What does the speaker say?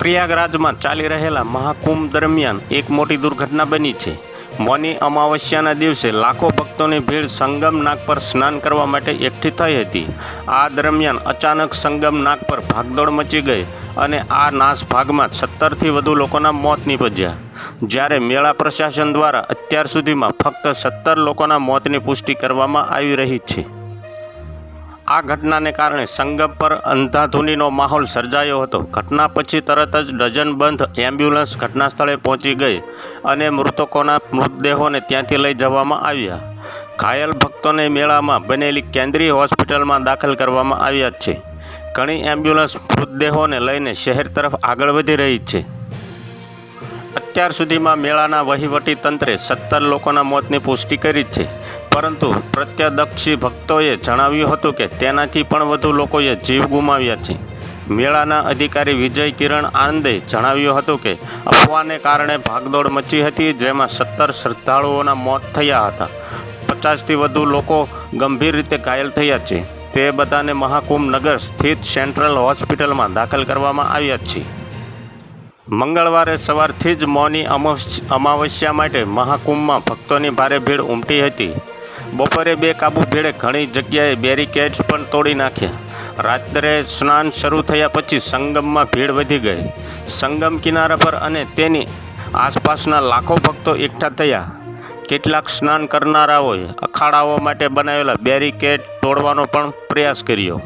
પ્રયાગરાજમાં ચાલી રહેલા મહાકુંભ દરમિયાન એક મોટી દુર્ઘટના બની છે। મૌની અમાવસ્યાના દિવસે લાખો ભક્તોની ભીડ સંગમ નાગ પર સ્નાન કરવા માટે એકઠી થઈ હતી। આ દરમિયાન અચાનક સંગમ નાગ પર ભાગદોડ મચી ગઈ અને આ નાસભાગમાં 17થી વધુ લોકોના મોત નીપજ્યા। જ્યારે મેળા પ્રશાસન દ્વારા અત્યાર સુધીમાં ફક્ત 17 લોકોના મોતની પુષ્ટિ કરવામાં આવી રહી છે। આ ઘટનાને કારણે સંગમ પર અંધાધૂંધીનો માહોલ સર્જાયો હતો। ઘટના પછી તરત જ ડઝનબંધ એમ્બ્યુલન્સ ઘટનાસ્થળે પહોંચી ગઈ અને મૃતકોના મૃતદેહોને ત્યાંથી લઈ જવામાં આવ્યા। ઘાયલ ભક્તોને મેળામાં બનેલી કેન્દ્રીય હોસ્પિટલમાં દાખલ કરવામાં આવ્યા છે। ઘણી એમ્બ્યુલન્સ મૃતદેહોને લઈને શહેર તરફ આગળ વધી રહી છે। અત્યાર સુધીમાં મેળાના વહીવટી તંત્રે 17 લોકોના મોતની પુષ્ટિ કરી છે, પરંતુ પ્રત્યક્ષદર્શી ભક્તોએ જણાવ્યું હતું કે તેનાથી પણ વધુ લોકોએ જીવ ગુમાવ્યા છે। મેળાના અધિકારી વિજય કિરણ આનંદે જણાવ્યું હતું કે અફવાને કારણે ભાગદોડ મચી હતી, જેમાં 17 શ્રદ્ધાળુઓના મોત થયા હતા। 50થી વધુ લોકો ગંભીર રીતે ઘાયલ થયા છે। તે બધાને મહાકુંભ નગર સ્થિત સેન્ટ્રલ હોસ્પિટલમાં દાખલ કરવામાં આવ્યા છે। મંગળવારે સવારથી જ મૌની અમાવસ્યા માટે મહાકુંભમાં ભક્તોની ભારે ભીડ ઉમટી હતી। બપોરે બેકાબુ ભીડે ઘણી જગ્યાએ બેરિકેડ્સ પણ તોડી નાખ્યા। રાત્રે સ્નાન શરૂ થયા પછી સંગમમાં ભીડ વધી ગઈ। સંગમ કિનારા પર અને તેની આસપાસના લાખો ભક્તો એકઠા થયા। કેટલાક સ્નાન કરનારાઓએ અખાડાઓ માટે બનાવેલા બેરિકેડ તોડવાનો પણ પ્રયાસ કર્યો।